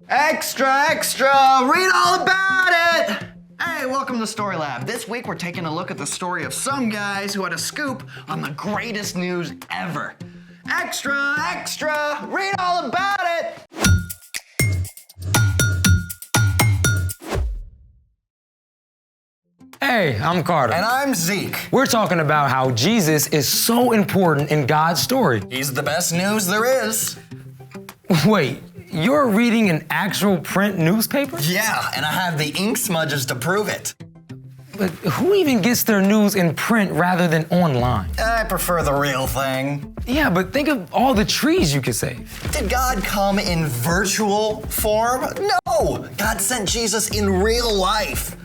Extra, extra! Read all about it! Hey, welcome to Story Lab. This week we're taking a look at the story of some guys who had a scoop on the greatest news ever. Extra, extra! Read all about it! Hey, I'm Carter. And I'm Zeke. We're talking about how Jesus is so important in God's story. He's the best news there is. Wait, you're reading an actual print newspaper? Yeah, and I have the ink smudges to prove it. But who even gets their news in print rather than online? I prefer the real thing. Yeah, but think of all the trees you could save. Did God come in virtual form? No! God sent Jesus in real life.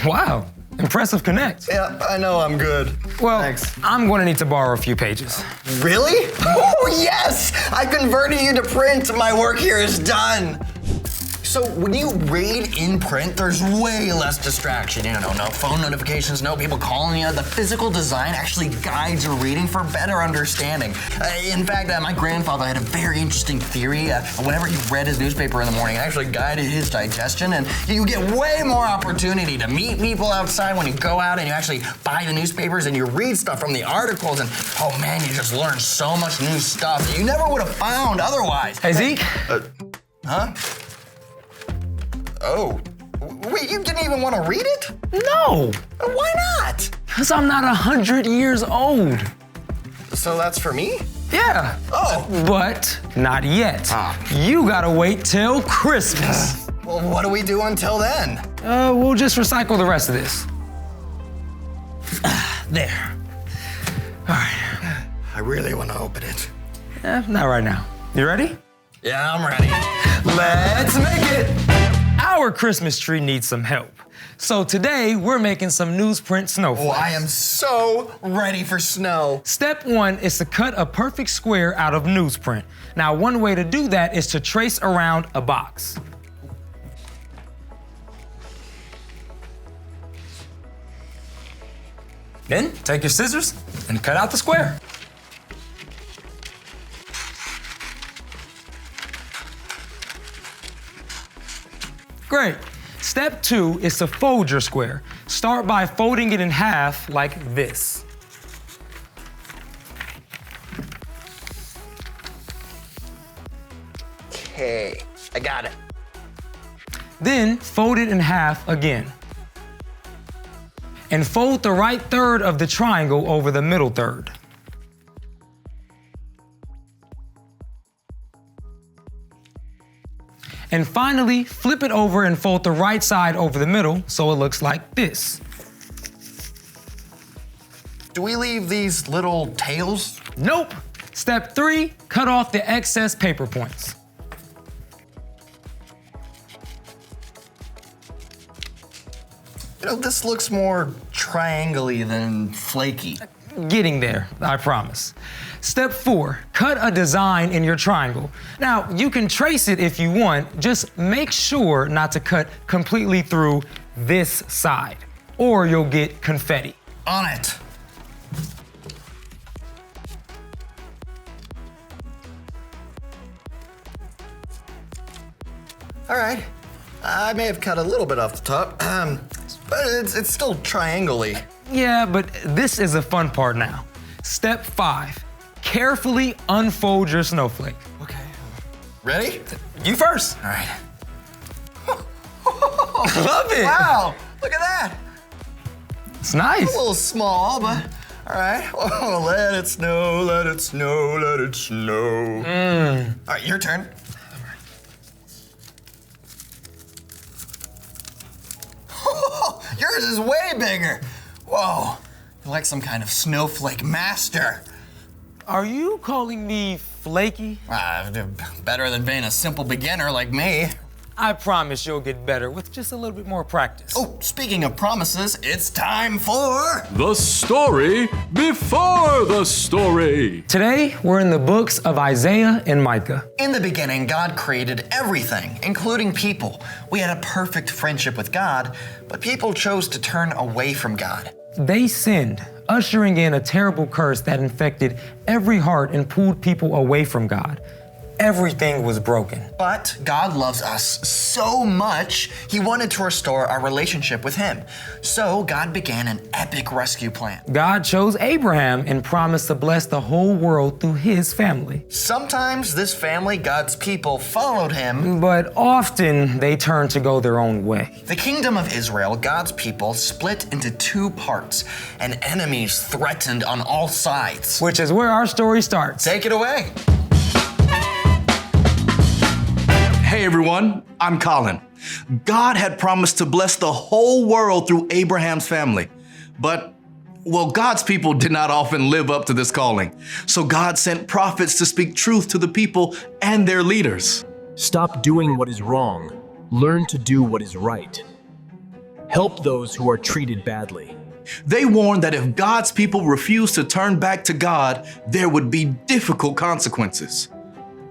Wow, impressive connect. Yeah, I know I'm good. Well, Thanks. I'm gonna need to borrow a few pages. Really? Oh, yes! I converted you to print. My work here is done. So when you read in print, there's way less distraction. You know, no phone notifications, no people calling you. The physical design actually guides your reading for better understanding. In fact, my grandfather had a very interesting theory. Whenever he read his newspaper in the morning, it actually guided his digestion, and you get way more opportunity to meet people outside when you go out and you actually buy the newspapers and you read stuff from the articles, and oh man, you just learn so much new stuff that you never would have found otherwise. Hey, Zeke? Huh? Oh, wait, you didn't even want to read it? No, Why not? because I'm not 100 years old. So that's for me? Yeah. Oh. But not yet. You gotta wait till Christmas. Well, what do we do until then? We'll just recycle the rest of this. There. All right. I really want to open it. Not right now. You ready? Yeah, I'm ready. Let's make it! Our Christmas tree needs some help. So today, we're making some newsprint snowflakes. Oh, I am so ready for snow. Step 1 is to cut a perfect square out of newsprint. Now, one way to do that is to trace around a box. Then, take your scissors and cut out the square. Great. Step 2 is to fold your square. Start by folding it in half like this. Okay, I got it. Then fold it in half again. And fold the right third of the triangle over the middle third. And finally, flip it over and fold the right side over the middle so it looks like this. Do we leave these little tails? Nope. Step 3, cut off the excess paper points. You know, this looks more triangle-y than flaky. Getting there, I promise. Step 4, cut a design in your triangle. Now, you can trace it if you want, just make sure not to cut completely through this side, or you'll get confetti. On it. All right. I may have cut a little bit off the top, but it's still triangle-y. Yeah, but this is the fun part now. Step 5, carefully unfold your snowflake. Okay. Ready? You first. All right. Love it. Wow, look at that. It's nice. A little small, but all right. Oh, let it snow, let it snow, let it snow. All right, your turn. Yours is way bigger. Whoa, you're like some kind of snowflake master. Are you calling me flaky? Better than being a simple beginner like me. I promise you'll get better with just a little bit more practice. Oh, speaking of promises, it's time for... The story before the story. Today, we're in the books of Isaiah and Micah. In the beginning, God created everything, including people. We had a perfect friendship with God, but people chose to turn away from God. They sinned, ushering in a terrible curse that infected every heart and pulled people away from God. everything was broken. But God loves us so much, he wanted to restore our relationship with him. So God began an epic rescue plan. God chose Abraham and promised to bless the whole world through his family. Sometimes this family, God's people, followed him. But often they turned to go their own way. The kingdom of Israel, God's people, split into two parts, and enemies threatened on all sides. Which is where our story starts. Take it away. Hey everyone, I'm Colin. God had promised to bless the whole world through Abraham's family. But, God's people did not often live up to this calling. So God sent prophets to speak truth to the people and their leaders. Stop doing what is wrong. Learn to do what is right. Help those who are treated badly. They warned that if God's people refused to turn back to God, there would be difficult consequences.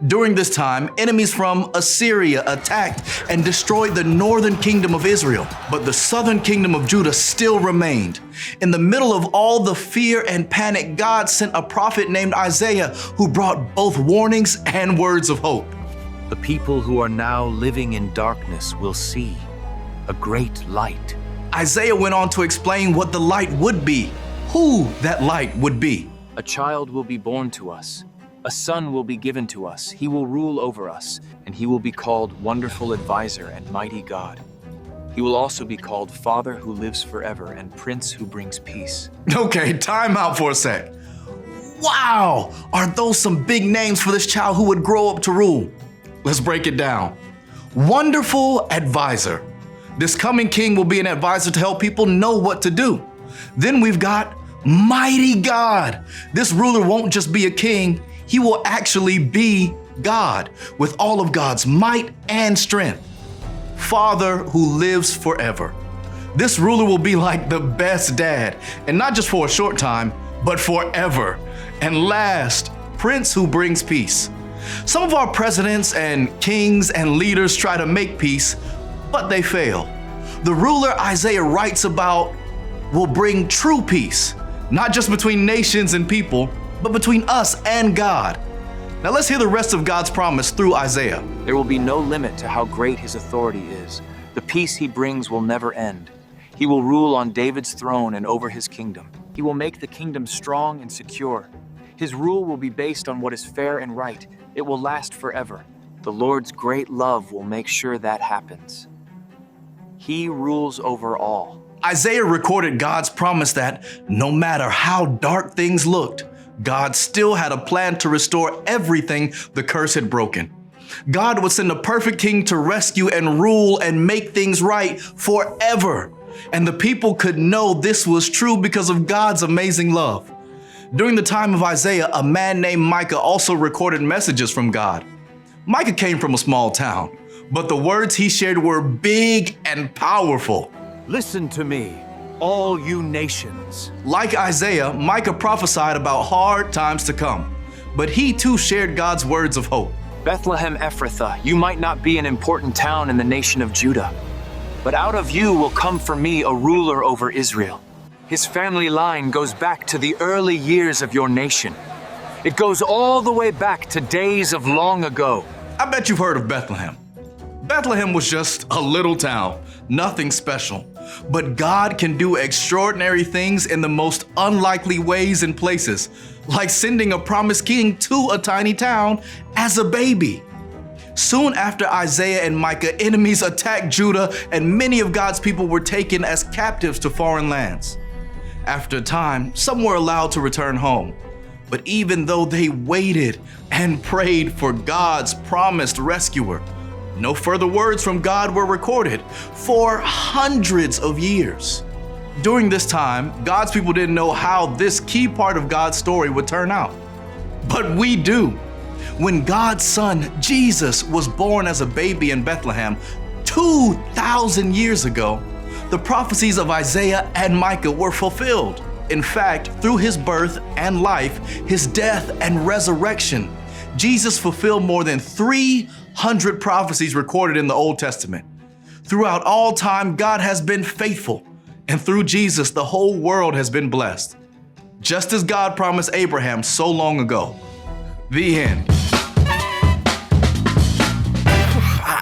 During this time, enemies from Assyria attacked and destroyed the northern kingdom of Israel, but the southern kingdom of Judah still remained. In the middle of all the fear and panic, God sent a prophet named Isaiah who brought both warnings and words of hope. The people who are now living in darkness will see a great light. Isaiah went on to explain what the light would be, who that light would be. A child will be born to us. A son will be given to us. He will rule over us, and he will be called Wonderful Advisor and Mighty God. He will also be called Father who lives forever and Prince who brings peace. Okay, time out for a sec. Wow, are those some big names for this child who would grow up to rule? Let's break it down. Wonderful Advisor. This coming king will be an advisor to help people know what to do. Then we've got Mighty God. This ruler won't just be a king, he will actually be God with all of God's might and strength. Father who lives forever. This ruler will be like the best dad, and not just for a short time, but forever. And last, Prince who brings peace. Some of our presidents and kings and leaders try to make peace, but they fail. The ruler Isaiah writes about will bring true peace, not just between nations and people, but between us and God. Now let's hear the rest of God's promise through Isaiah. There will be no limit to how great his authority is. The peace he brings will never end. He will rule on David's throne and over his kingdom. He will make the kingdom strong and secure. His rule will be based on what is fair and right. It will last forever. The Lord's great love will make sure that happens. He rules over all. Isaiah recorded God's promise that no matter how dark things looked, God still had a plan to restore everything the curse had broken. God would send a perfect king to rescue and rule and make things right forever. And the people could know this was true because of God's amazing love. During the time of Isaiah, a man named Micah also recorded messages from God. Micah came from a small town, but the words he shared were big and powerful. Listen to me, all you nations. Like Isaiah, Micah prophesied about hard times to come, but he too shared God's words of hope. Bethlehem Ephrathah, you might not be an important town in the nation of Judah, but out of you will come for me a ruler over Israel. His family line goes back to the early years of your nation. It goes all the way back to days of long ago. I bet you've heard of Bethlehem. Bethlehem was just a little town, nothing special. But God can do extraordinary things in the most unlikely ways and places, like sending a promised king to a tiny town as a baby. Soon after Isaiah and Micah, enemies attacked Judah, and many of God's people were taken as captives to foreign lands. After a time, some were allowed to return home. But even though they waited and prayed for God's promised rescuer, no further words from God were recorded for hundreds of years. During this time, God's people didn't know how this key part of God's story would turn out. But we do. When God's son, Jesus, was born as a baby in Bethlehem 2,000 years ago, the prophecies of Isaiah and Micah were fulfilled. In fact, through his birth and life, his death and resurrection, Jesus fulfilled more than 300 prophecies recorded in the Old Testament. Throughout all time, God has been faithful, and through Jesus, the whole world has been blessed. Just as God promised Abraham so long ago. The end.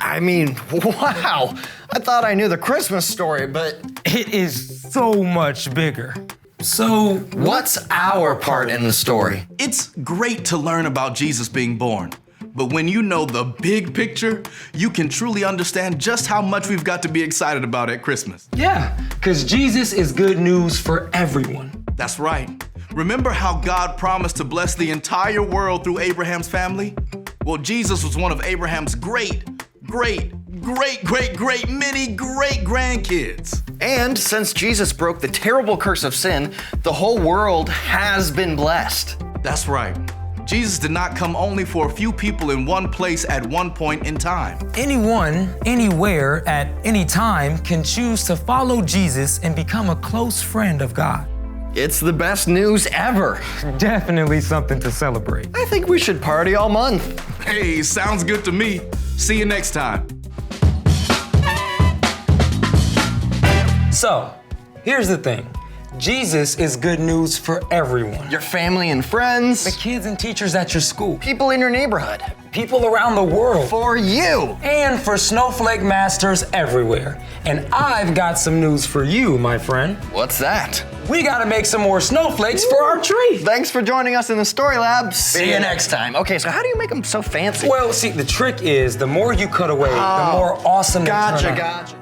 I mean, wow. I thought I knew the Christmas story, but It is so much bigger. So, what's our part in the story? It's great to learn about Jesus being born. But when you know the big picture, you can truly understand just how much we've got to be excited about at Christmas. yeah, because Jesus is good news for everyone. That's right. Remember how God promised to bless the entire world through Abraham's family? Well, Jesus was one of Abraham's many great grandkids. And since Jesus broke the terrible curse of sin, the whole world has been blessed. That's right. Jesus did not come only for a few people in one place at one point in time. Anyone, anywhere, at any time can choose to follow Jesus and become a close friend of God. It's the best news ever. Definitely something to celebrate. I think we should party all month. Hey, sounds good to me. See you next time. So, here's the thing. Jesus is good news for everyone. Your family and friends, The kids and teachers at your school, people in your neighborhood, people around the world, for you. and for snowflake masters everywhere. And I've got some news for you, my friend. What's that? We gotta make some more snowflakes for our tree. Thanks for joining us in the Story Lab. See you next time. Okay, so how do you make them so fancy? Well, see, the trick is the more you cut away, the more awesome they turn out. Gotcha.